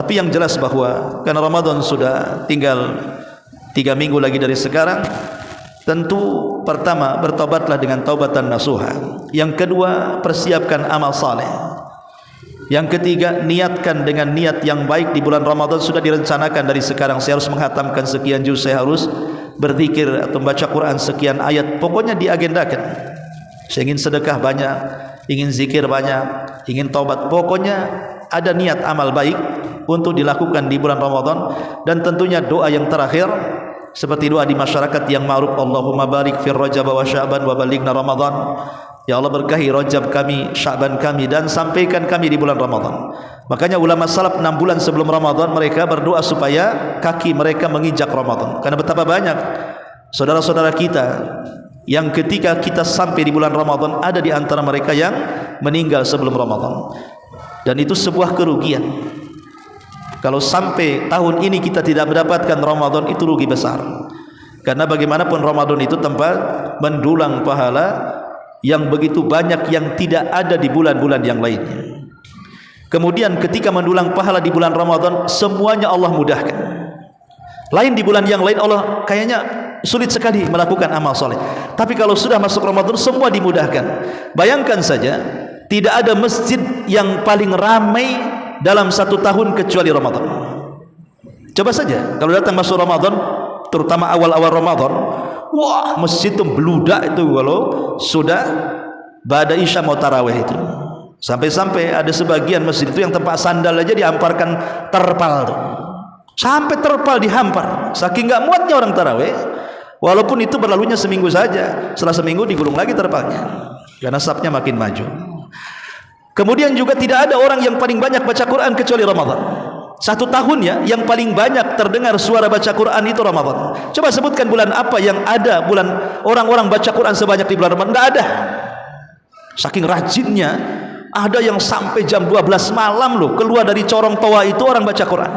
Tapi yang jelas bahwa karena Ramadan sudah tinggal 3 minggu lagi dari sekarang, tentu pertama bertobatlah dengan taubatan nasuha. Yang kedua, persiapkan amal saleh. Yang ketiga, niatkan dengan niat yang baik di bulan Ramadan. Sudah direncanakan dari sekarang, saya harus menghatamkan sekian juz, saya harus berzikir atau membaca Quran sekian ayat. Pokoknya diagendakan. Saya ingin sedekah banyak, ingin zikir banyak, ingin taubat. Pokoknya ada niat amal baik untuk dilakukan di bulan Ramadan. Dan tentunya doa yang terakhir seperti doa di masyarakat yang ma'ruf, Allahumma barik fir Rajab wa Sya'ban wa balighna Ramadan. Ya Allah, berkahi Rajab kami, Sya'ban kami, dan sampaikan kami di bulan Ramadan. Makanya ulama salaf 6 bulan sebelum Ramadan mereka berdoa supaya kaki mereka menginjak Ramadan. Karena betapa banyak saudara-saudara kita yang ketika kita sampai di bulan Ramadan, ada di antara mereka yang meninggal sebelum Ramadan. Dan itu sebuah kerugian. Kalau sampai tahun ini kita tidak mendapatkan Ramadan, itu rugi besar. Karena bagaimanapun Ramadan itu tempat mendulang pahala yang begitu banyak yang tidak ada di bulan-bulan yang lainnya. Kemudian ketika mendulang pahala di bulan Ramadan, semuanya Allah mudahkan. Lain di bulan yang lain Allah kayaknya sulit sekali melakukan amal soleh. Tapi kalau sudah masuk Ramadan, semua dimudahkan. Bayangkan saja, tidak ada masjid yang paling ramai dalam 1 tahun kecuali Ramadan. Coba saja kalau datang masuk Ramadan, terutama awal-awal Ramadan, wah, masjid itu beludak itu kalau sudah ba'da isya mau tarawih itu. Sampai-sampai ada sebagian masjid itu yang tempat sandal aja dihamparkan terpal tuh. Sampai terpal dihampar, saking enggak muatnya orang tarawih. Walaupun itu berlalunya seminggu saja, setelah seminggu digulung lagi terpalnya karena safnya makin maju. Kemudian juga tidak ada orang yang paling banyak baca Quran kecuali Ramadan. 1 tahun ya, yang paling banyak terdengar suara baca Quran itu Ramadan. Coba sebutkan bulan apa yang ada bulan orang-orang baca Quran sebanyak di bulan Ramadan? Tidak ada. Saking rajinnya, ada yang sampai jam 12 malam loh, keluar dari corong toa itu orang baca Quran.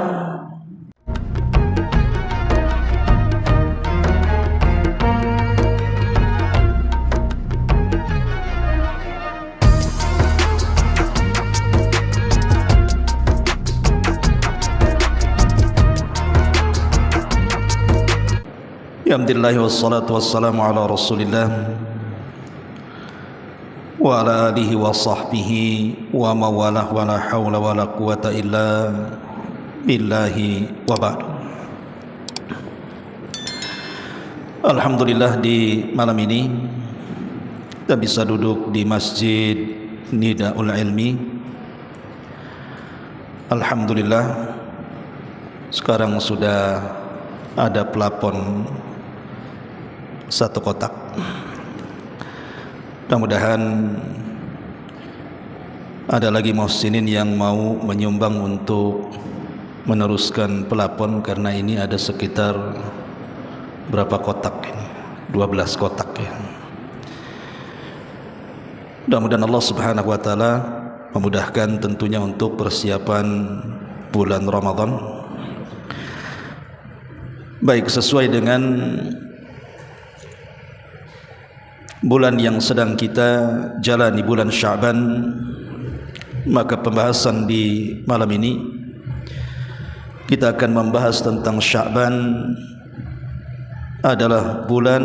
Alhamdulillah wassalatu wassalamu ala rasulillah wa ala alihi wa sahbihi wa mawalah wa la hawla wa la quwata illa billahi wa ba'du. Alhamdulillah di malam ini kita bisa duduk di Masjid Nida'ul Ilmi. Alhamdulillah sekarang sudah ada plafon 1 kotak. Mudah-mudahan ada lagi muhsinin yang mau menyumbang untuk meneruskan plafon, karena ini ada sekitar berapa kotak ini? 12 kotak ya. Mudah-mudahan Allah Subhanahu wa taala memudahkan tentunya untuk persiapan bulan Ramadan. Baik, sesuai dengan bulan yang sedang kita jalani, bulan Sya'ban, maka pembahasan di malam ini kita akan membahas tentang Sya'ban adalah bulan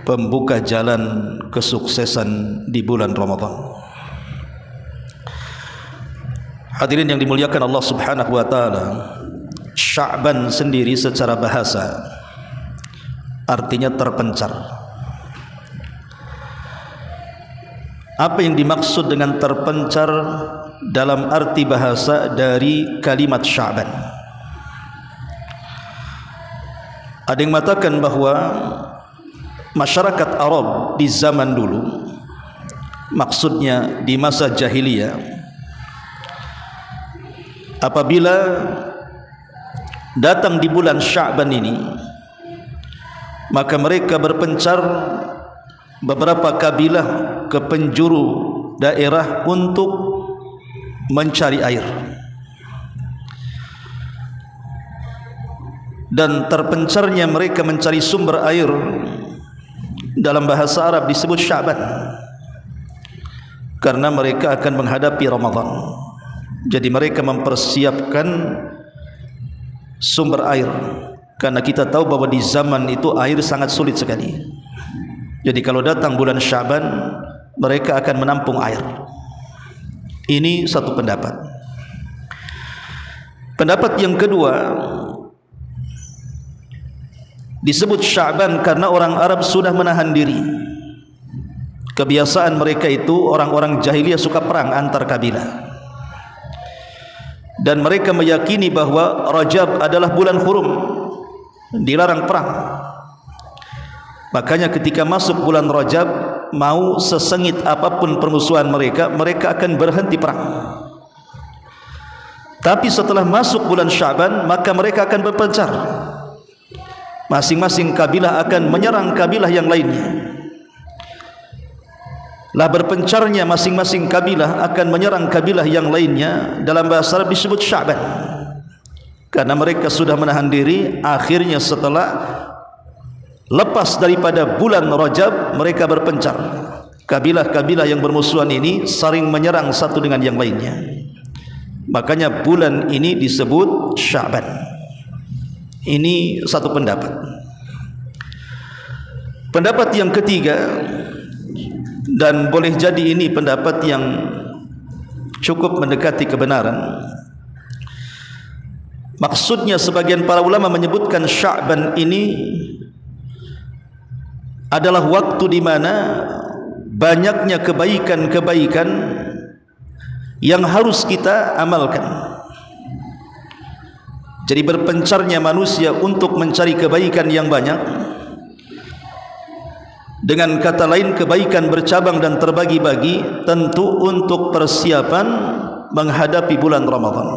pembuka jalan kesuksesan di bulan Ramadan. Hadirin yang dimuliakan Allah Subhanahu wa taala, Sya'ban sendiri secara bahasa artinya terpencar. Apa yang dimaksud dengan terpencar dalam arti bahasa dari kalimat Sya'ban? Ada yang mengatakan bahwa masyarakat Arab di zaman dulu, maksudnya di masa jahiliyah, apabila datang di bulan Sya'ban ini, maka mereka berpencar beberapa kabilah ke penjuru daerah untuk mencari air. Dan terpencarnya mereka mencari sumber air dalam bahasa Arab disebut Sya'ban, karena mereka akan menghadapi Ramadan. Jadi mereka mempersiapkan sumber air, karena kita tahu bahwa di zaman itu air sangat sulit sekali. Jadi kalau datang bulan Sya'ban, mereka akan menampung air. Ini satu pendapat. Pendapat yang kedua, disebut Sya'ban karena orang Arab sudah menahan diri. Kebiasaan mereka itu orang-orang jahiliyah suka perang antar kabilah, dan mereka meyakini bahwa Rajab adalah bulan hurum, dilarang perang. Makanya ketika masuk bulan Rajab, mau sesengit apapun permusuhan mereka, mereka akan berhenti perang. Tapi setelah masuk bulan Sya'ban, maka mereka akan berpencar. Masing-masing kabilah akan menyerang kabilah yang lainnya. Lah berpencarnya masing-masing kabilah akan menyerang kabilah yang lainnya, dalam bahasa Arab disebut Sya'ban. Karena mereka sudah menahan diri, akhirnya setelah lepas daripada bulan Rajab, mereka berpencar. Kabilah-kabilah yang bermusuhan ini saling menyerang satu dengan yang lainnya. Makanya bulan ini disebut Sya'ban. Ini satu pendapat. Pendapat yang ketiga, dan boleh jadi ini pendapat yang cukup mendekati kebenaran. Maksudnya sebagian para ulama menyebutkan Sya'ban ini adalah waktu di mana banyaknya kebaikan-kebaikan yang harus kita amalkan. Jadi berpencarnya manusia untuk mencari kebaikan yang banyak. Dengan kata lain, kebaikan bercabang dan terbagi-bagi, tentu untuk persiapan menghadapi bulan Ramadan.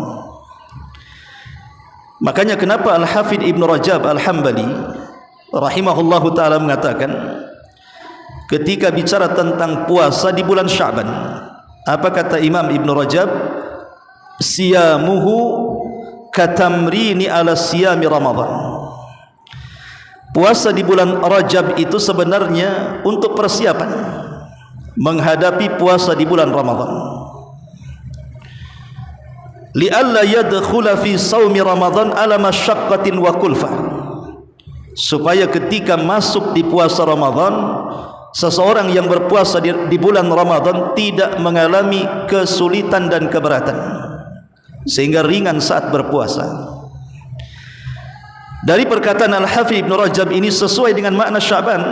Makanya kenapa Al-Hafidh Ibn Rajab Al-Hambali rahimahullahu ta'ala mengatakan, ketika bicara tentang puasa di bulan Sya'ban, apa kata Imam Ibn Rajab? Siyamuhu katamrini ala siyami Ramadan. Puasa di bulan Rajab itu sebenarnya untuk persiapan menghadapi puasa di bulan Ramadan. Li'alla yadkhula fi shaumi Ramadan ala masyaqqatin wa kulfah. Supaya ketika masuk di puasa Ramadan, seseorang yang berpuasa di bulan Ramadan tidak mengalami kesulitan dan keberatan, sehingga ringan saat berpuasa. Dari perkataan Al-Hafidh Ibn Rajab ini sesuai dengan makna Sya'ban,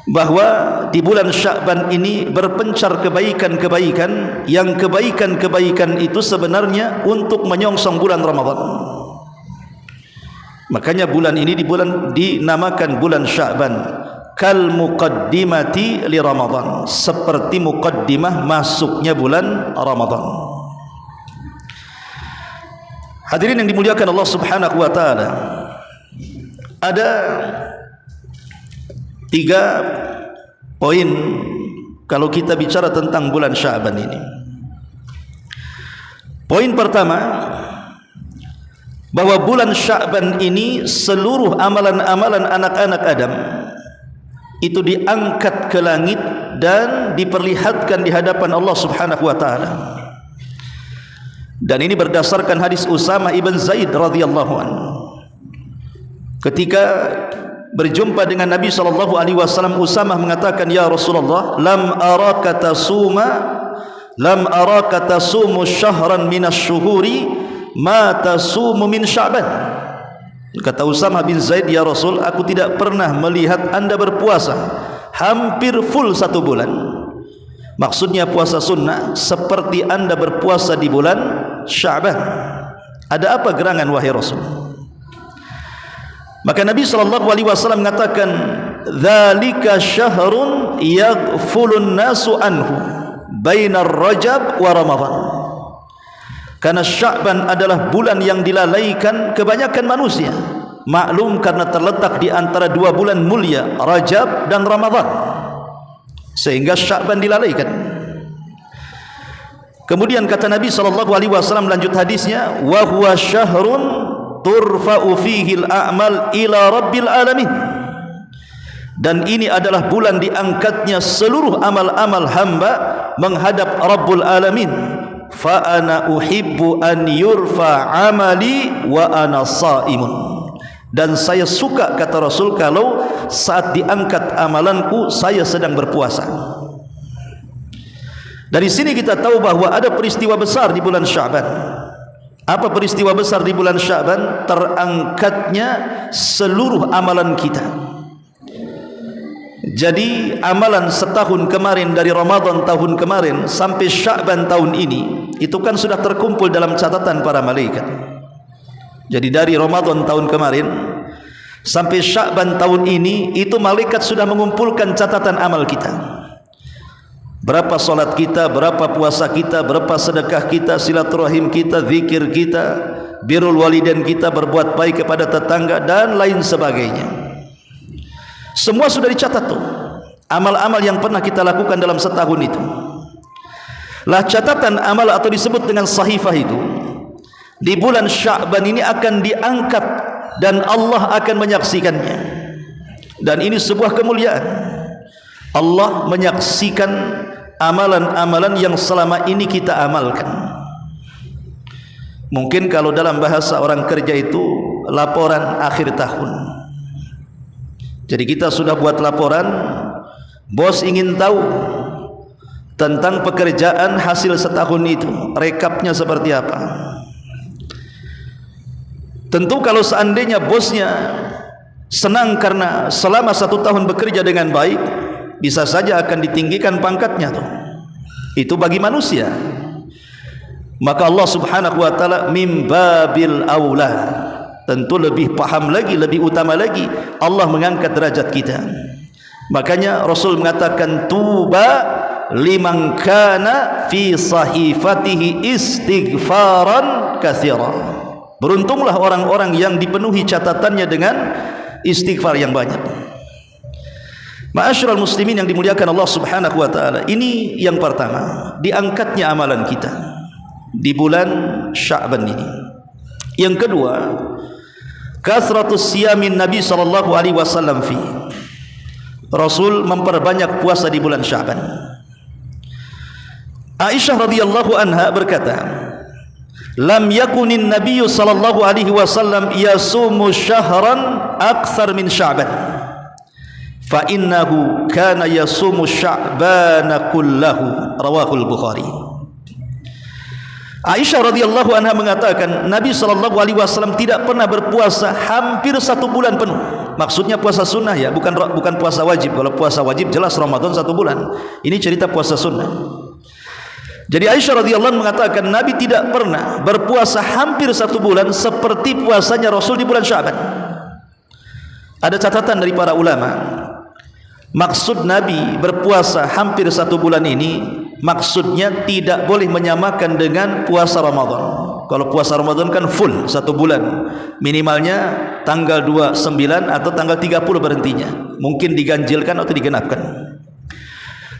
bahwa di bulan Sya'ban ini berpencar kebaikan-kebaikan, yang kebaikan-kebaikan itu sebenarnya untuk menyongsong bulan Ramadan. Makanya bulan ini dinamakan bulan Sya'ban, kal muqaddimati li Ramadan, seperti muqaddimah masuknya bulan Ramadan. Hadirin yang dimuliakan Allah Subhanahu wa taala, ada 3 poin kalau kita bicara tentang bulan Sya'ban ini. Poin pertama, bahwa bulan Sya'ban ini seluruh amalan-amalan anak-anak Adam itu diangkat ke langit dan diperlihatkan di hadapan Allah Subhanahu wa taala. Dan ini berdasarkan hadis Usama ibn Zaid radhiyallahu anhu. Ketika berjumpa dengan Nabi SAW, Usama mengatakan, ya Rasulullah, lam araka tasumu syahran minasyuhuri ma tasumu min Sya'ban. Kata Usama bin Zaid, ya Rasul, aku tidak pernah melihat anda berpuasa hampir full 1 bulan. Maksudnya puasa sunnah seperti anda berpuasa di bulan Sya'ban. Ada apa gerangan wahai Rasul? Maka Nabi SAW mengatakan, dzalika syahrun yaghfulun nasu anhu bainar Rajab wa Ramadan. Karena Sya'ban adalah bulan yang dilalaikan kebanyakan manusia. Maklum karena terletak di antara 2 bulan mulia, Rajab dan Ramadan, sehingga Sya'ban dilalaikan. Kemudian kata Nabi SAW, lanjut hadisnya, wa huwa syahrun turfa'u fihi al-a'mal ila rabbil alamin. Dan ini adalah bulan diangkatnya seluruh amal-amal hamba menghadap Rabbul Alamin, fa ana uhibbu an yurfa amali wa ana shaimun. Dan saya suka, kata Rasul, kalau saat diangkat amalanku saya sedang berpuasa. Dari sini kita tahu bahwa ada peristiwa besar di bulan Sya'ban. Apa peristiwa besar di bulan Sya'ban? Terangkatnya seluruh amalan kita. Jadi amalan setahun kemarin, dari Ramadan tahun kemarin sampai Sya'ban tahun ini, itu kan sudah terkumpul dalam catatan para malaikat. Jadi dari Ramadan tahun kemarin sampai Sya'ban tahun ini, itu malaikat sudah mengumpulkan catatan amal kita. Berapa solat kita, berapa puasa kita, berapa sedekah kita, silaturahim kita, zikir kita, birrul walidain kita, berbuat baik kepada tetangga dan lain sebagainya. Semua sudah dicatat tuh, amal-amal yang pernah kita lakukan dalam setahun itu. Lah catatan amal atau disebut dengan sahifah itu di bulan Sya'ban ini akan diangkat dan Allah akan menyaksikannya. Dan ini sebuah kemuliaan. Allah menyaksikan amalan-amalan yang selama ini kita amalkan. Mungkin kalau dalam bahasa orang kerja itu laporan akhir tahun. Jadi kita sudah buat laporan, bos ingin tahu tentang pekerjaan hasil setahun itu, rekapnya seperti apa. Tentu kalau seandainya bosnya senang karena selama 1 tahun bekerja dengan baik, bisa saja akan ditinggikan pangkatnya tuh. Itu bagi manusia. Maka Allah Subhanahu wa taala mim babil aula, tentu lebih paham lagi, lebih utama lagi Allah mengangkat derajat kita. Makanya Rasul mengatakan tuba liman kana fi sahifatihi istighfaran katsira. Beruntunglah orang-orang yang dipenuhi catatannya dengan istighfar yang banyak. Ma'asyiral muslimin yang dimuliakan Allah Subhanahu wa taala, ini yang pertama, diangkatnya amalan kita di bulan Sya'ban ini. Yang kedua, kasratus siyamin Nabi sallallahu alaihi wasallam fi. Rasul memperbanyak puasa di bulan Sya'ban. Aisyah radhiyallahu anha berkata, lam yakunin Nabi sallallahu alaihi wasallam yasumu syahran aktsar min Sya'ban. Fa innahu kana yasumu Sya'bana kullahu, rawahul Bukhari. Aisyah radhiyallahu anha mengatakan Nabi sallallahu alaihi wasallam tidak pernah berpuasa hampir 1 bulan penuh. Maksudnya puasa sunnah ya, bukan puasa wajib. Kalau puasa wajib jelas Ramadan 1 bulan. Ini cerita puasa sunnah. Jadi Aisyah radhiyallahu anha mengatakan Nabi tidak pernah berpuasa hampir 1 bulan seperti puasanya Rasul di bulan Sya'ban. Ada catatan dari para ulama. Maksud Nabi berpuasa hampir 1 bulan ini, maksudnya tidak boleh menyamakan dengan puasa Ramadan. Kalau puasa Ramadan kan full 1 bulan, minimalnya tanggal 29 atau tanggal 30 berhentinya, mungkin diganjilkan atau digenapkan.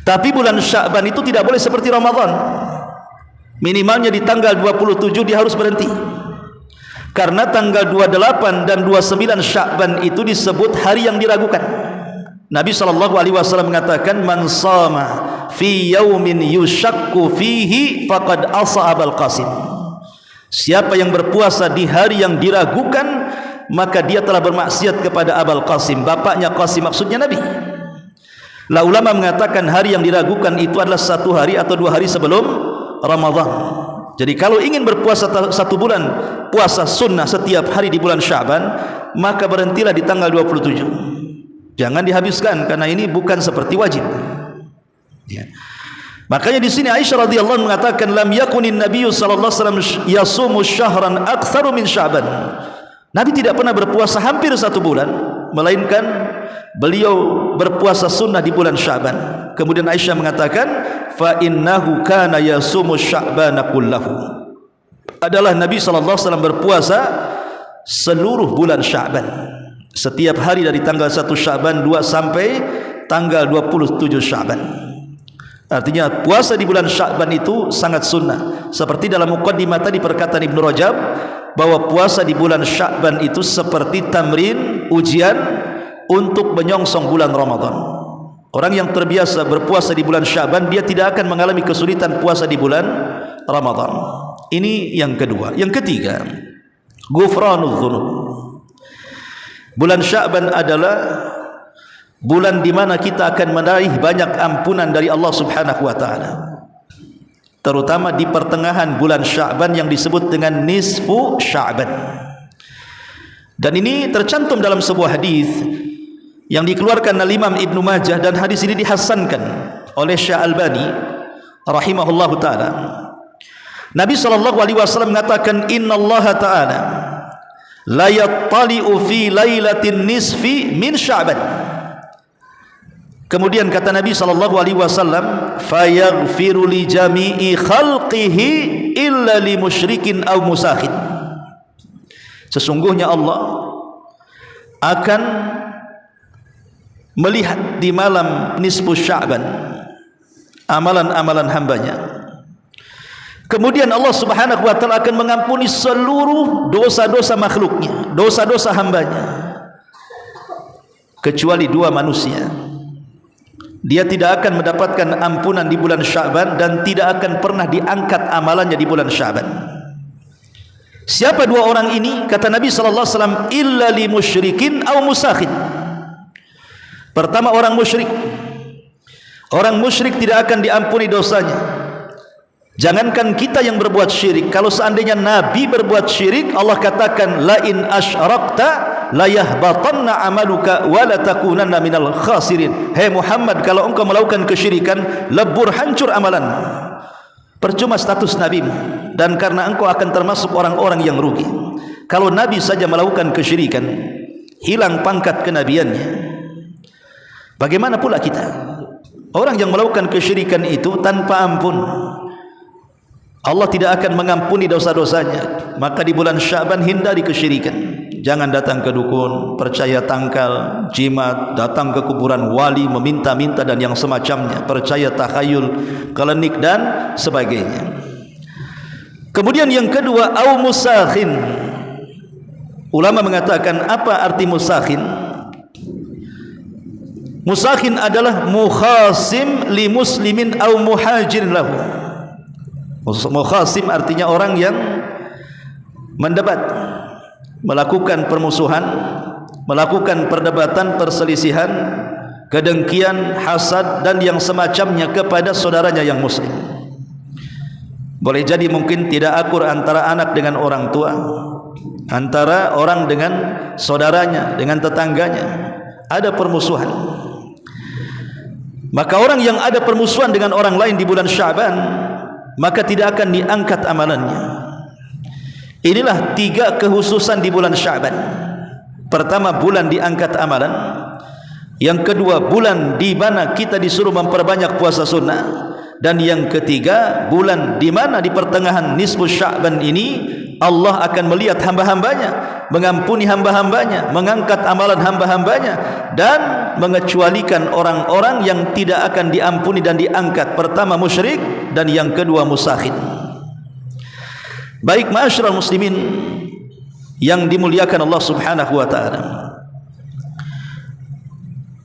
Tapi bulan Sya'ban itu tidak boleh seperti Ramadan, minimalnya di tanggal 27 dia harus berhenti. Karena tanggal 28 dan 29 Sya'ban itu disebut hari yang diragukan. Nabi SAW mengatakan man sama fi yaumin yushakku fihi faqad asa Abul Qasim. Siapa yang berpuasa di hari yang diragukan, maka dia telah bermaksiat kepada Abul Qasim, bapaknya Qasim, maksudnya Nabi. La ulama mengatakan hari yang diragukan itu adalah 1 hari atau 2 hari sebelum Ramadan. Jadi kalau ingin berpuasa 1 bulan puasa sunnah setiap hari di bulan Sya'ban, maka berhentilah di tanggal 27. Jangan dihabiskan, karena ini bukan seperti wajib. Ya. Makanya di sini Aisyah radhiyallahu anha mengatakan lam yakunin Nabi sallallahu alaihi wasallam yasumu syahran aktsaru min Sya'ban. Nabi tidak pernah berpuasa hampir 1 bulan, melainkan beliau berpuasa sunnah di bulan Sya'ban. Kemudian Aisyah mengatakan fa innahu kana yasumu Sya'bana kullahu. Adalah Nabi sallallahu alaihi wasallam berpuasa seluruh bulan Sya'ban. Setiap hari dari tanggal 1 Sya'ban 2 sampai tanggal 27 Sya'ban. Artinya puasa di bulan Sya'ban itu sangat sunnah. Seperti dalam muqaddimah tadi perkataan Ibnu Rajab bahwa puasa di bulan Sya'ban itu seperti tamrin, ujian untuk menyongsong bulan Ramadan. Orang yang terbiasa berpuasa di bulan Sya'ban, dia tidak akan mengalami kesulitan puasa di bulan Ramadan. Ini yang kedua. Yang ketiga, ghufranudz dzunub. Bulan Sya'ban adalah bulan di mana kita akan meraih banyak ampunan dari Allah Subhanahu wa taala. Terutama di pertengahan bulan Sya'ban yang disebut dengan nisfu Sya'ban. Dan ini tercantum dalam sebuah hadis yang dikeluarkan oleh Imam Ibnu Majah, dan hadis ini dihasankan oleh Syekh Albani rahimahullahu taala. Nabi sallallahu alaihi wasallam mengatakan, innallaha ta'ala la yattali'u fi lailatin nisfi min Sya'ban. Kemudian kata Nabi sallallahu alaihi wasallam, fayaghfiru li jami'i khalqihi illa li musyrikin aw musakhin. Sesungguhnya Allah akan melihat di malam nisfu Sya'ban amalan-amalan hambanya. Kemudian Allah Subhanahu wa taala akan mengampuni seluruh dosa-dosa makhluknya, dosa-dosa hambanya, kecuali dua manusia. Dia tidak akan mendapatkan ampunan di bulan Sya'ban dan tidak akan pernah diangkat amalannya di bulan Sya'ban. Siapa dua orang ini? Kata Nabi sallallahu alaihi wasallam, illa li musyrikin aw musakhin. Pertama, orang musyrik. Orang musyrik tidak akan diampuni dosanya. Jangankan kita yang berbuat syirik, kalau seandainya Nabi berbuat syirik, Allah katakan, la in asyrakta la yahbatanna amaluka wa la takunanna minal khasirin. Hei Muhammad, kalau engkau melakukan kesyirikan, lebur hancur amalanmu. Percuma status nabimu, dan karena engkau akan termasuk orang-orang yang rugi. Kalau Nabi saja melakukan kesyirikan, hilang pangkat kenabiannya. Bagaimana pula kita? Orang yang melakukan kesyirikan itu tanpa ampun, Allah tidak akan mengampuni dosa-dosanya. Maka di bulan Sya'ban hindari kesyirikan. Jangan datang ke dukun, percaya tangkal, jimat, datang ke kuburan wali, meminta-minta dan yang semacamnya, percaya takhayul, klinik dan sebagainya. Kemudian yang kedua, au musakhin. Ulama mengatakan, apa arti musakhin? Musakhin adalah mukhasim li muslimin au muhajir lahu. Mukhasim artinya orang yang mendebat, melakukan permusuhan, melakukan perdebatan, perselisihan, kedengkian, hasad dan yang semacamnya kepada saudaranya yang muslim. Boleh jadi mungkin tidak akur antara anak dengan orang tua, antara orang dengan saudaranya, dengan tetangganya, ada permusuhan. Maka orang yang ada permusuhan dengan orang lain di bulan Sya'ban, maka tidak akan diangkat amalannya. Inilah tiga kekhususan di bulan Sya'ban. Pertama, bulan diangkat amalan. Yang kedua, bulan di mana kita disuruh memperbanyak puasa sunnah. Dan yang ketiga, bulan di mana di pertengahan nisfu Sya'ban ini Allah akan melihat hamba-hambanya, mengampuni hamba-hambanya, mengangkat amalan hamba-hambanya, dan mengecualikan orang-orang yang tidak akan diampuni dan diangkat. Pertama musyrik, dan yang kedua musakhin. Baik ma'asyiral muslimin yang dimuliakan Allah Subhanahu wa taala,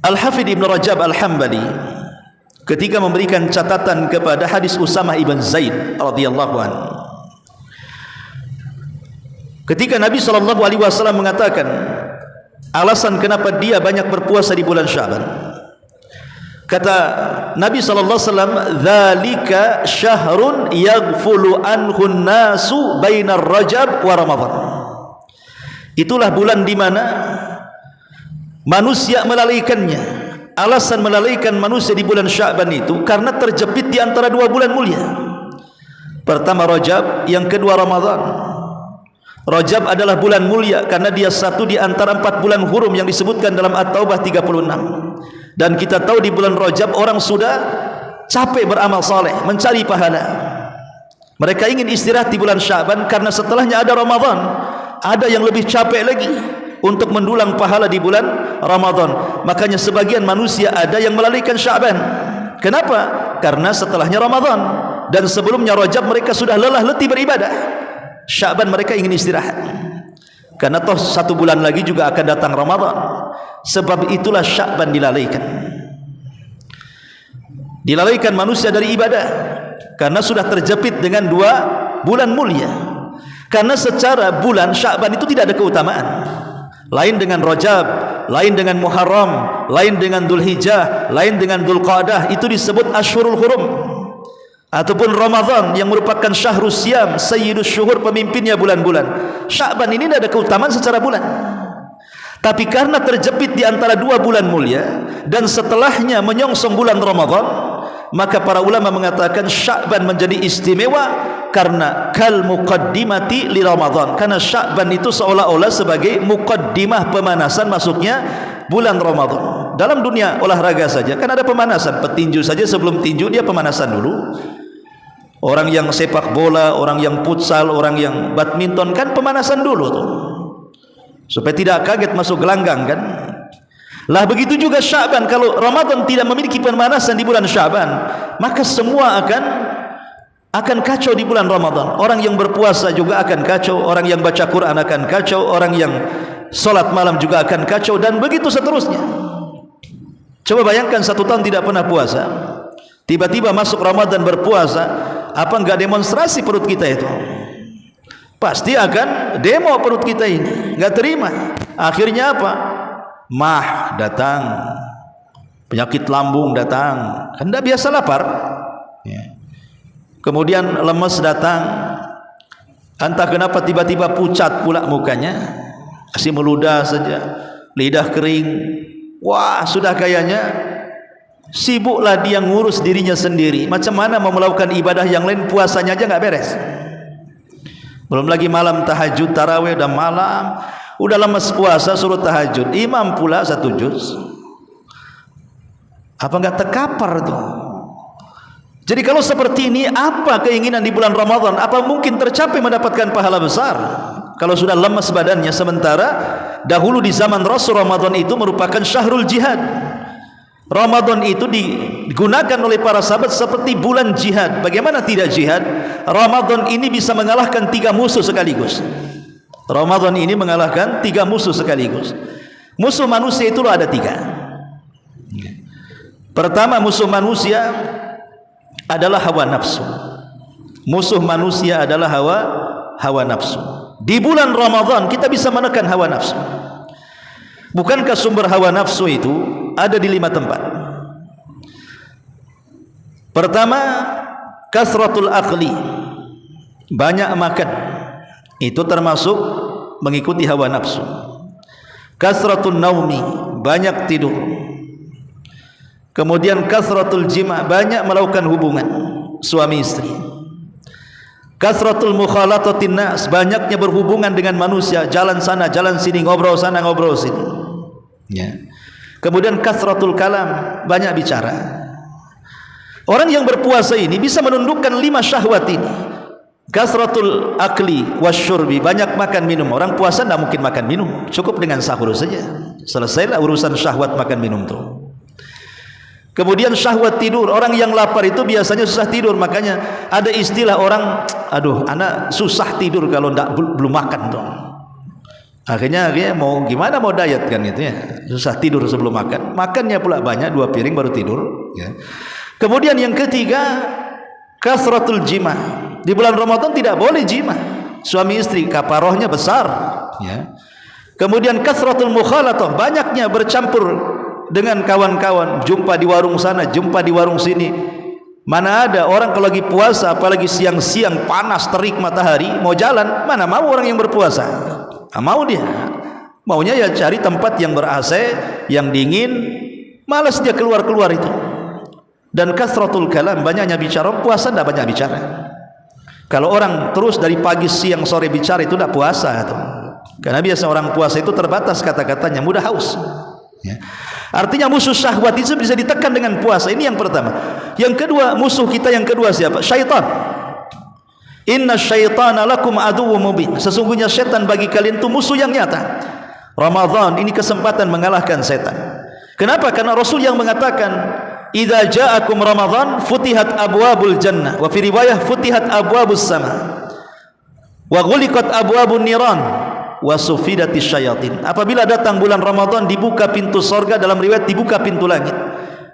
Al-Hafidz Ibnu Rajab Al-Hambali ketika memberikan catatan kepada hadis Usamah ibn Zaid radhiyallahu anhu, ketika Nabi SAW mengatakan alasan kenapa dia banyak berpuasa di bulan Sya'ban, kata Nabi SAW, dzalika syahrun yaghfulu anhu nasu bainar Rajab wa Ramadan. Itulah bulan di mana manusia melalaikannya. Alasan melalaikan manusia di bulan Sya'ban itu karena terjepit di antara dua bulan mulia. Pertama Rajab, yang kedua Ramadan. Rajab adalah bulan mulia karena dia satu di antara 4 bulan hurum yang disebutkan dalam At-Taubah 36. Dan kita tahu di bulan Rajab orang sudah capek beramal saleh, mencari pahala. Mereka ingin istirahat di bulan Sya'ban karena setelahnya ada Ramadan. Ada yang lebih capek lagi untuk mendulang pahala di bulan Ramadan. Makanya sebagian manusia ada yang melalaikan Sya'ban. Kenapa? Karena setelahnya Ramadan dan sebelumnya Rajab mereka sudah lelah letih beribadah. Sya'ban mereka ingin istirahat. Karena toh 1 bulan lagi juga akan datang Ramadan. Sebab itulah Sya'ban dilalaikan. Dilalaikan manusia dari ibadah. karena sudah terjepit dengan 2 bulan mulia. Karena secara bulan Sya'ban itu tidak ada keutamaan. Lain dengan Rajab, lain dengan Muharram, lain dengan Dzulhijjah, lain dengan Dzulqa'dah, itu disebut Asyhurul Hurum. Ataupun Ramadan yang merupakan Syahrus Siyam, Sayyidus Syuhur, pemimpinnya bulan-bulan. Sya'ban ini tidak ada keutamaan secara bulan. Tapi karena terjepit di antara 2 bulan mulia dan setelahnya menyongsong bulan Ramadan, maka para ulama mengatakan Sya'ban menjadi istimewa karena kal muqaddimati li Ramadan, karena Sya'ban itu seolah-olah sebagai muqaddimah, pemanasan masuknya bulan Ramadan. Dalam dunia olahraga saja kan ada pemanasan, petinju saja sebelum tinju dia pemanasan dulu. Orang yang sepak bola, orang yang futsal, orang yang badminton kan pemanasan dulu tuh, supaya tidak kaget masuk gelanggang kan. Lah begitu juga Sya'ban, kalau Ramadan tidak memiliki pemanasan di bulan Sya'ban, maka semua akan kacau di bulan Ramadan. Orang yang berpuasa juga akan kacau, orang yang baca Quran akan kacau, orang yang salat malam juga akan kacau, dan begitu seterusnya. Coba bayangkan 1 tahun tidak pernah puasa, tiba-tiba masuk Ramadan berpuasa, apa enggak demonstrasi perut kita itu? Pasti akan demo perut kita ini, enggak terima. Akhirnya apa? Mah datang, penyakit lambung datang, kan tidak biasa lapar ya. Kemudian lemes datang, entah kenapa tiba-tiba pucat pula mukanya, masih meludah saja, lidah kering. Wah, sudah kayaknya sibuklah dia ngurus dirinya sendiri. Macam mana mau melakukan ibadah yang lain, puasanya aja nggak beres. Belum lagi malam tahajud, tarawih udah malam, udah lemes puasa suruh tahajud, imam pula 1 juz. Apa enggak terkapar tuh? Jadi kalau seperti ini, apa keinginan di bulan Ramadan? Apa mungkin tercapai mendapatkan pahala besar kalau sudah lemes badannya? Sementara dahulu di zaman Rasul, Ramadan itu merupakan syahrul jihad. Ramadan itu digunakan oleh para sahabat seperti bulan jihad. Bagaimana tidak jihad? Ramadan ini bisa mengalahkan 3 musuh sekaligus. Ramadan ini mengalahkan 3 musuh sekaligus. Musuh manusia itu ada 3. Pertama, musuh manusia adalah hawa nafsu. Musuh manusia adalah hawa nafsu. Di bulan Ramadan kita bisa menekan hawa nafsu. Bukankah sumber hawa nafsu itu ada di 5 tempat? Pertama, kasratul akli, banyak makan, itu termasuk mengikuti hawa nafsu. Kasratun naumi, banyak tidur. Kemudian kasratul jima, banyak melakukan hubungan suami istri. Kasratul mukhalatatin nas, banyaknya berhubungan dengan manusia, jalan sana jalan sini, ngobrol sana ngobrol sini ya. Kemudian kasratul kalam, banyak bicara. Orang yang berpuasa ini bisa menundukkan 5 syahwat ini. Kasratul akli wasyurbi, banyak makan minum. Orang puasa tidak mungkin makan minum, cukup dengan sahur saja, selesailah urusan syahwat makan minum tuh. Kemudian syahwat tidur, orang yang lapar itu biasanya susah tidur. Makanya ada istilah orang, aduh anak susah tidur kalau belum makan tuh. Akhirnya mau gimana, mau diet kan itu ya, susah tidur sebelum makan. Makannya pula banyak, 2 piring baru tidur ya. Kemudian yang ketiga, kasratul jima. Di bulan Ramadan tidak boleh jima suami istri, kafarohnya besar ya. Kemudian kasratul mukhalatah, banyaknya bercampur dengan kawan-kawan, jumpa di warung sana, jumpa di warung sini. Mana ada orang kalau lagi puasa, apalagi siang-siang panas terik matahari, mau jalan, mana mau orang yang berpuasa? Mau dia, maunya ya cari tempat yang ber-AC, yang dingin, malas dia keluar-keluar itu. Dan kasratul kalam, banyaknya bicara. Puasa tidak banyak bicara. Kalau orang terus dari pagi siang sore bicara, itu tidak puasa itu. Karena biasa orang puasa itu terbatas kata-katanya, mudah haus ya. Artinya musuh syahwat itu bisa ditekan dengan puasa. Ini yang pertama. Yang kedua, musuh kita yang kedua siapa? Syaitan. Inna syaitana lakum aduwwum mubin. Sesungguhnya syaitan bagi kalian itu musuh yang nyata. Ramadan ini kesempatan mengalahkan setan. Kenapa? Karena Rasul yang mengatakan, idza ja'akum Ramadan futihat abwabul jannah, wa fi riwayah futihat abwabus sama, wa ghuliqat abwabun niran, wa sufidatis syayatin. Apabila datang bulan Ramadan, dibuka pintu sorga, dalam riwayat dibuka pintu langit,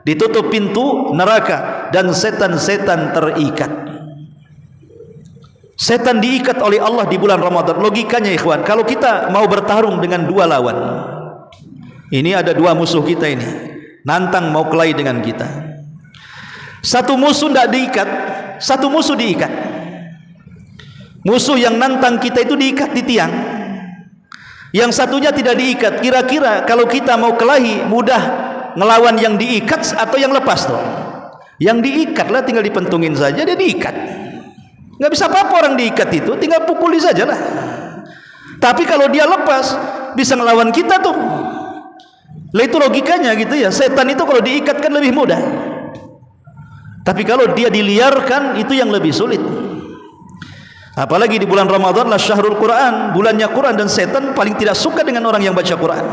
ditutup pintu neraka, dan setan-setan terikat. Setan diikat oleh Allah di bulan Ramadan. Logikanya ikhwan, kalau kita mau bertarung dengan dua lawan, ini ada dua musuh kita ini, nantang mau kelahi dengan kita. Satu musuh tidak diikat, satu musuh diikat. Musuh yang nantang kita itu diikat di tiang, yang satunya tidak diikat. Kira-kira kalau kita mau kelahi, mudah ngelawan yang diikat atau yang lepas tuh? Yang diikat lah, tinggal dipentungin saja, dia diikat. Nggak bisa apa-apa orang diikat itu, tinggal pukuli saja lah. Tapi kalau dia lepas, bisa ngelawan kita tuh. Lah itu logikanya gitu ya. Setan itu kalau diikat kan lebih mudah, tapi kalau dia diliarkan itu yang lebih sulit. Apalagi di bulan Ramadan, lah syahrul Quran, bulannya Quran, dan setan paling tidak suka dengan orang yang baca Quran.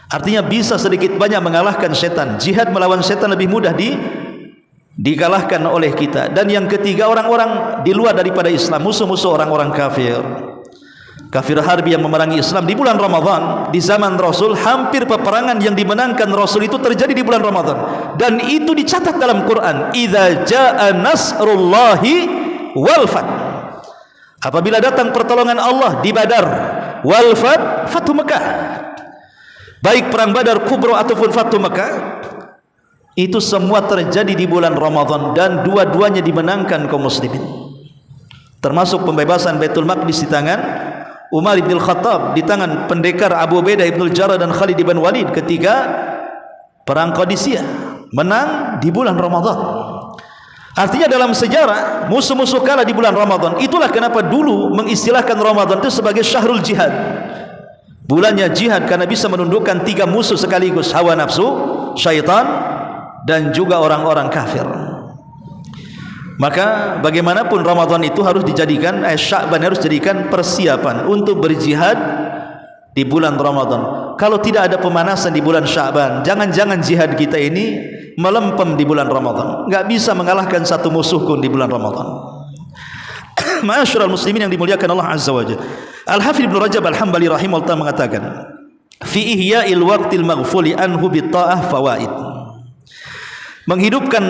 Artinya bisa sedikit banyak mengalahkan setan. Jihad melawan setan lebih mudah dikalahkan oleh kita. Dan yang ketiga, orang-orang di luar daripada Islam, musuh-musuh orang-orang kafir, kafir harbi yang memerangi Islam di bulan Ramadan. Di zaman Rasul, hampir peperangan yang dimenangkan Rasul itu terjadi di bulan Ramadan, dan itu dicatat dalam Quran. Idza jaa nasrullahi wal fath, apabila datang pertolongan Allah di Badar, wal fath, Fathu Mekah, baik perang Badar Kubro ataupun Fathu Mekah, itu semua terjadi di bulan Ramadan, dan dua-duanya dimenangkan kaum muslimin. Termasuk pembebasan Baitul Maqdis di tangan Umar bin Khattab, di tangan pendekar Abu Ubaidah bin Jarrah dan Khalid bin Walid ketika perang Qadisiyah, menang di bulan Ramadan. Artinya dalam sejarah musuh-musuh kalah di bulan Ramadan. Itulah kenapa dulu mengistilahkan Ramadan itu sebagai syahrul jihad, bulannya jihad, karena bisa menundukkan tiga musuh sekaligus: hawa nafsu, syaitan, dan juga orang-orang kafir. Maka bagaimanapun Ramadan itu harus dijadikan, Sya'ban harus dijadikan persiapan untuk berjihad di bulan Ramadan. Kalau tidak ada pemanasan di bulan Sya'ban, jangan-jangan jihad kita ini melempem di bulan Ramadan, nggak bisa mengalahkan satu musuh pun di bulan Ramadan. Ma'asyiral muslimin yang dimuliakan Allah Azza wa Jalla, Al-Hafidz Ibnu Rajab Al-Hambali rahimahullah mengatakan, fi ihya'il waqtil maghfuli anhu bi ta'ah fawaid, menghidupkan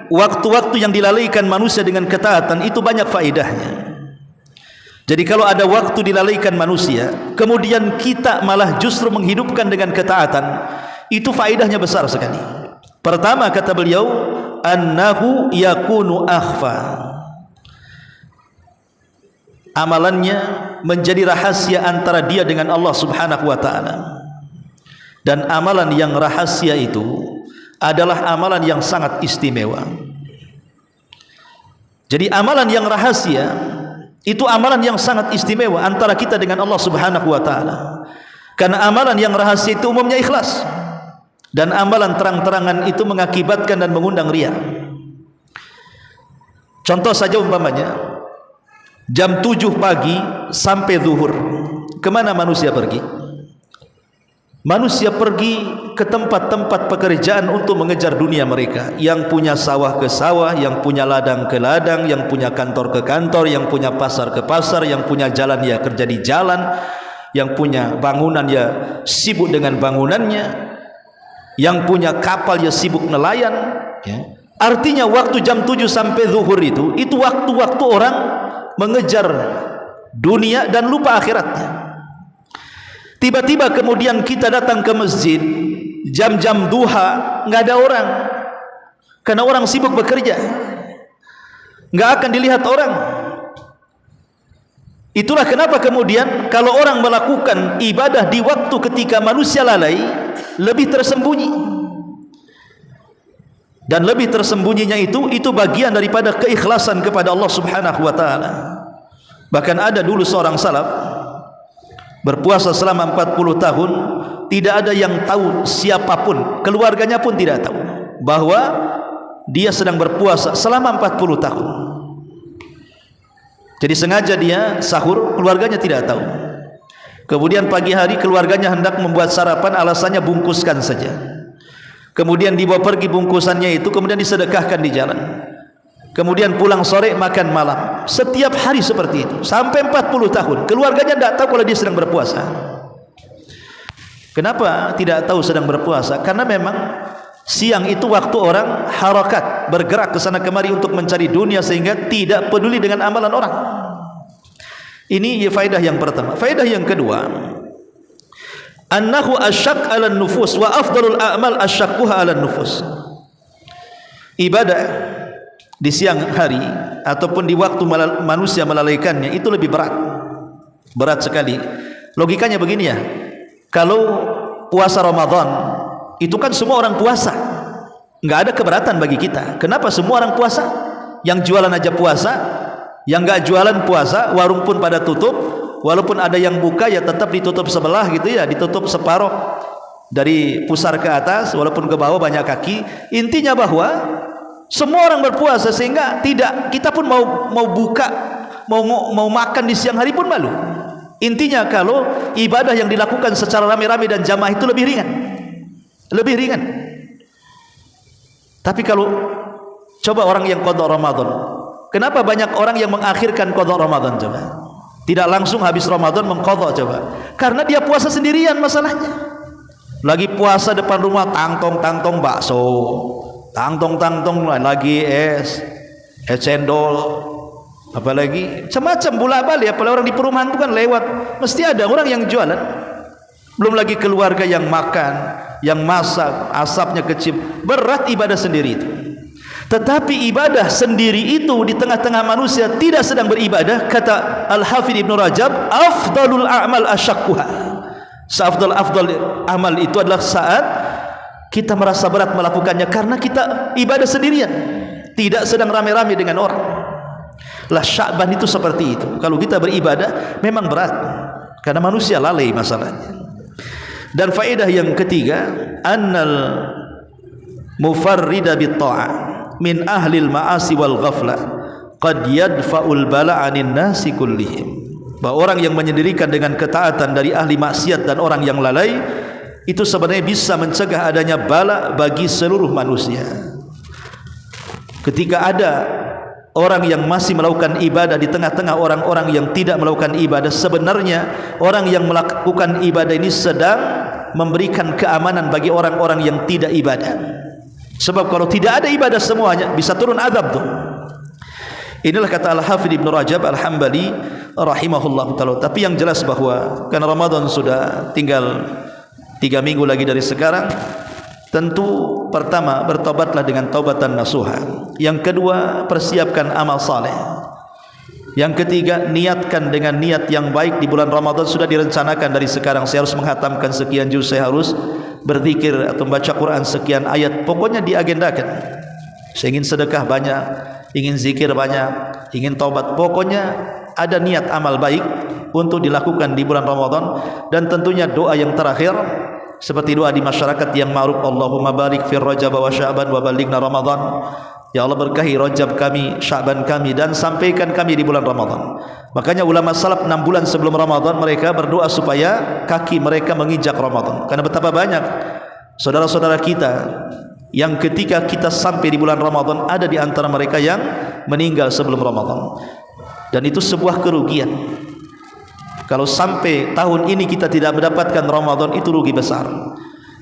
waktu-waktu yang dilalaikan manusia dengan ketaatan itu banyak faedahnya. Jadi kalau ada waktu dilalaikan manusia, kemudian kita malah justru menghidupkan dengan ketaatan, itu faedahnya besar sekali. Pertama, kata beliau, annahu yakunu akhfa, amalannya menjadi rahasia antara dia dengan Allah Subhanahu wa ta'ala. Dan amalan yang rahasia itu adalah amalan yang sangat istimewa. Jadi amalan yang rahasia itu amalan yang sangat istimewa antara kita dengan Allah Subhanahu wa ta'ala. Karena amalan yang rahasia itu umumnya ikhlas, dan amalan terang-terangan itu mengakibatkan dan mengundang riya. Contoh saja umpamanya jam 7 pagi sampai zuhur, kemana manusia pergi? Manusia pergi ke tempat-tempat pekerjaan untuk mengejar dunia mereka. Yang punya sawah ke sawah, yang punya ladang ke ladang, yang punya kantor ke kantor, yang punya pasar ke pasar, yang punya jalan ya kerja di jalan, yang punya bangunan ya sibuk dengan bangunannya, yang punya kapal ya sibuk nelayan, ya. Artinya waktu jam 7 sampai zuhur itu waktu-waktu orang mengejar dunia dan lupa akhiratnya. Tiba-tiba kemudian kita datang ke masjid jam-jam duha, nggak ada orang, karena orang sibuk bekerja, nggak akan dilihat orang. Itulah kenapa kemudian kalau orang melakukan ibadah di waktu ketika manusia lalai, lebih tersembunyi. Dan lebih tersembunyinya itu bagian daripada keikhlasan kepada Allah Subhanahu wa ta'ala. Bahkan ada dulu seorang salaf berpuasa selama 40 tahun, tidak ada yang tahu, siapapun, keluarganya pun tidak tahu bahwa dia sedang berpuasa selama 40 tahun. Jadi sengaja dia sahur, keluarganya tidak tahu. Kemudian pagi hari keluarganya hendak membuat sarapan, alasannya bungkuskan saja. Kemudian dibawa pergi bungkusannya itu, kemudian disedekahkan di jalan. Kemudian pulang sore makan malam. Setiap hari seperti itu sampai 40 tahun. Keluarganya tidak tahu kalau dia sedang berpuasa. Kenapa tidak tahu sedang berpuasa? Karena memang Siang itu waktu orang harakat, bergerak ke sana kemari untuk mencari dunia sehingga tidak peduli dengan amalan orang. Ini faedah yang pertama. Faedah yang kedua, annahu asyaq 'ala nufus wa afdalul a'mal asyaqquha 'ala nufus. Ibadah di siang hari ataupun di waktu manusia melalaikannya itu lebih berat sekali. Logikanya begini ya, kalau puasa Ramadan itu kan semua orang puasa, nggak ada keberatan bagi kita. Kenapa semua orang puasa? Yang jualan aja puasa, yang nggak jualan puasa, warung pun pada tutup. Walaupun ada yang buka ya tetap ditutup sebelah gitu ya, ditutup separuh dari pusar ke atas, walaupun ke bawah banyak kaki. Intinya bahwa semua orang berpuasa sehingga tidak, kita pun mau buka, mau makan di siang hari pun malu. Intinya kalau ibadah yang dilakukan secara rame-rame dan jamaah itu lebih ringan. Tapi kalau coba orang yang qada Ramadan, kenapa banyak orang yang mengakhirkan qada Ramadan? Coba tidak langsung habis Ramadan mengqada, coba karena dia puasa sendirian. Masalahnya lagi puasa depan rumah, tangtong bakso, tangtong lagi es cendol, apalagi macam-macam bolak-balik. Apalagi orang di perumahan itu kan lewat mesti ada orang yang jualan, belum lagi keluarga yang makan, yang masak, asapnya kecil. Berat ibadah sendiri itu. Tetapi ibadah sendiri itu di tengah-tengah manusia tidak sedang beribadah, kata Al-Hafidz Ibnu Rajab, afdalul a'mal asyaqquha. Seafdal amal itu adalah saat kita merasa berat melakukannya karena kita ibadah sendirian, tidak sedang rame-rame dengan orang. Lah Sya'ban itu seperti itu. Kalau kita beribadah memang berat karena manusia lalai masalahnya. Dan faedah yang ketiga, annal mufarrida bit ta'ah min ahlil ma'asi wal ghaflah qad yadfa'ul bala 'anin nasi kullihim. Bahwa orang yang menyendirikan dengan ketaatan dari ahli maksiat dan orang yang lalai itu sebenarnya bisa mencegah adanya bala bagi seluruh manusia. Ketika ada orang yang masih melakukan ibadah di tengah-tengah orang-orang yang tidak melakukan ibadah, sebenarnya orang yang melakukan ibadah ini sedang memberikan keamanan bagi orang-orang yang tidak ibadah. Sebab kalau tidak ada ibadah semuanya bisa turun azab tuh. Inilah kata Al-Hafidz Ibnu Rajab Al-Hambali rahimahullah ta'ala. Tapi yang jelas bahwa karena Ramadan sudah tinggal 3 minggu lagi dari sekarang, tentu pertama bertobatlah dengan taubatan nasuha. Yang kedua persiapkan amal saleh. Yang ketiga niatkan dengan niat yang baik. Di bulan Ramadan sudah direncanakan dari sekarang, saya harus menghatamkan sekian juz, saya harus berzikir atau membaca Quran sekian ayat. Pokoknya diagendakan. Saya ingin sedekah banyak, ingin zikir banyak, ingin taubat. Pokoknya ada niat amal baik untuk dilakukan di bulan Ramadan. Dan tentunya doa yang terakhir seperti doa di masyarakat yang ma'ruf, Allahumma barik fi Rajab wa Sya'ban wa balighna Ramadan. Ya Allah berkahi Rajab kami, Sya'ban kami, dan sampaikan kami di bulan Ramadan. Makanya ulama salaf 6 bulan sebelum Ramadan mereka berdoa supaya kaki mereka menginjak Ramadan. Karena betapa banyak saudara-saudara kita yang ketika kita sampai di bulan Ramadan ada di antara mereka yang meninggal sebelum Ramadan. Dan itu sebuah kerugian. Kalau sampai tahun ini kita tidak mendapatkan Ramadan, itu rugi besar.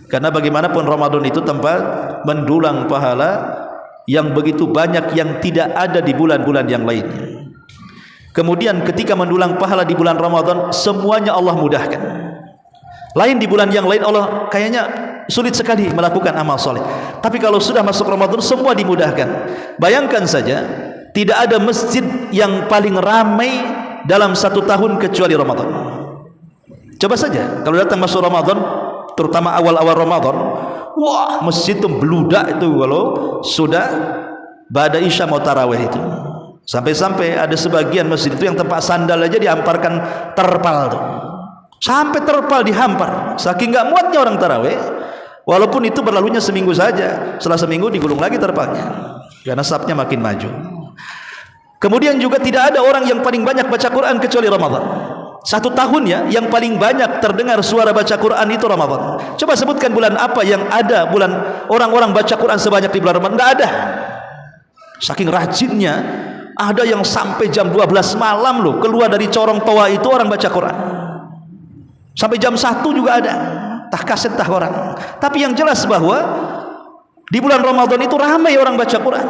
Karena bagaimanapun Ramadan itu tempat mendulang pahala yang begitu banyak yang tidak ada di bulan-bulan yang lainnya. Kemudian ketika mendulang pahala di bulan Ramadan, semuanya Allah mudahkan. Lain di bulan yang lain Allah kayaknya sulit sekali melakukan amal soleh. Tapi kalau sudah masuk Ramadan semua dimudahkan. Bayangkan saja, tidak ada masjid yang paling ramai dalam 1 tahun kecuali Ramadan. Coba saja kalau datang masuk Ramadan, terutama awal-awal Ramadan, wah masjid itu beludak itu kalau sudah ba'da isya mau tarawih itu. Sampai-sampai ada sebagian masjid itu yang tempat sandal aja dihamparkan terpal tuh. Sampai terpal dihampar, saking gak muatnya orang tarawih. Walaupun itu berlalunya seminggu saja, setelah seminggu digulung lagi terpalnya karena safnya makin maju. Kemudian juga tidak ada orang yang paling banyak baca Quran kecuali Ramadan. 1 tahun ya, yang paling banyak terdengar suara baca Quran itu Ramadan. Coba sebutkan bulan apa yang ada bulan orang-orang baca Quran sebanyak di bulan Ramadan? Tidak ada. Saking rajinnya, ada yang sampai jam 12 malam loh keluar dari corong toa itu orang baca Quran. Sampai jam 1 juga ada. Tah kaset tah orang. Tapi yang jelas bahwa Di bulan Ramadan itu ramai orang baca Quran.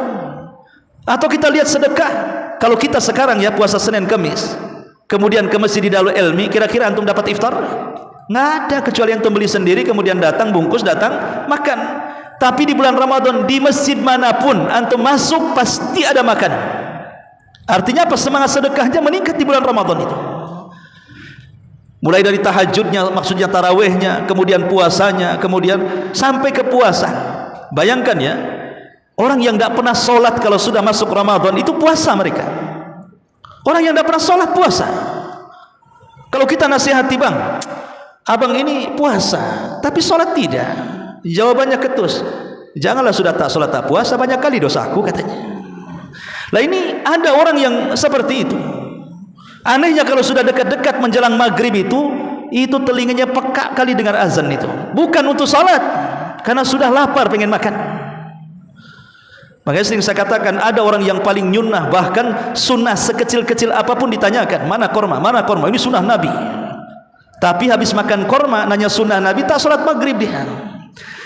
Atau kita lihat sedekah. Kalau kita sekarang ya puasa Senin Kamis, kemudian ke Masjid Darul Ilmi, kira-kira antum dapat iftar? Nggak ada, kecuali antum beli sendiri kemudian datang bungkus, datang makan. Tapi di bulan Ramadan di masjid manapun antum masuk pasti ada makanan. Artinya apa? Semangat sedekahnya meningkat di bulan Ramadan itu. Mulai dari tahajudnya, maksudnya tarawihnya, kemudian puasanya, kemudian sampai ke puasa. Bayangkan ya, orang yang tidak pernah sholat kalau sudah masuk Ramadan itu puasa mereka. Orang yang tidak pernah sholat puasa. Kalau kita nasihati, bang, abang ini puasa tapi sholat tidak, jawabannya ketus. Janganlah sudah tak sholat tak puasa, banyak kali dosaku katanya. Lah ini ada orang yang seperti itu. Anehnya kalau sudah dekat-dekat menjelang maghrib itu telinganya peka kali dengar azan itu. Bukan untuk sholat, karena sudah lapar pengen makan. Makanya sering saya katakan ada orang yang paling nyunnah, bahkan sunnah sekecil-kecil apapun ditanyakan, mana korma, ini sunnah Nabi. Tapi habis makan korma nanya sunnah Nabi, tak sholat maghrib dia.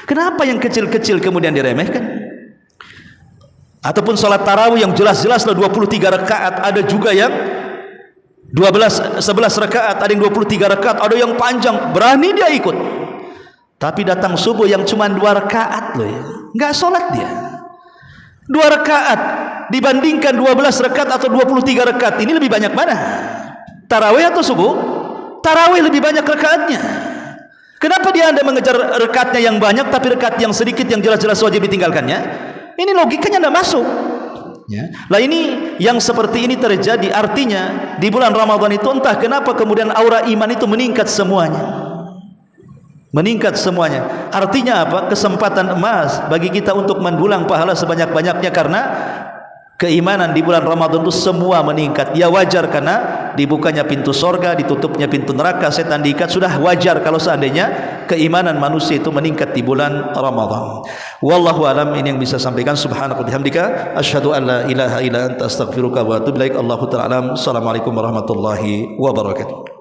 Kenapa yang kecil-kecil kemudian diremehkan? Ataupun sholat tarawih yang jelas-jelas 23 rakaat, ada juga yang 11 rakaat, ada yang 23 rakaat, ada yang panjang, berani dia ikut. Tapi datang subuh yang cuma 2 rakaat loh ya, nggak sholat dia. 2 rakaat dibandingkan 12 rakaat atau 23 rakaat, ini lebih banyak mana? Tarawih atau subuh? Tarawih lebih banyak rakaatnya. Kenapa dia Anda mengejar rakaatnya yang banyak tapi rakaat yang sedikit yang jelas-jelas wajib ditinggalkannya? Ini logikanya tidak masuk. Ya. Lah ini yang seperti ini terjadi, artinya di bulan Ramadan itu entah kenapa kemudian aura iman itu meningkat semuanya. Meningkat semuanya. Artinya apa? Kesempatan emas bagi kita untuk mendulang pahala sebanyak-banyaknya, karena keimanan di bulan Ramadan itu semua meningkat. Ya wajar, karena dibukanya pintu sorga, ditutupnya pintu neraka, setan diikat, sudah wajar kalau seandainya keimanan manusia itu meningkat di bulan Ramadan. Wallahu alam, ini yang bisa sampaikan. Subhanaka wa bihamdika asyhadu an la ilaha illa anta astaghfiruka wa atubu ilaik. Allahu ta'ala alam. Assalamualaikum warahmatullahi wabarakatuh.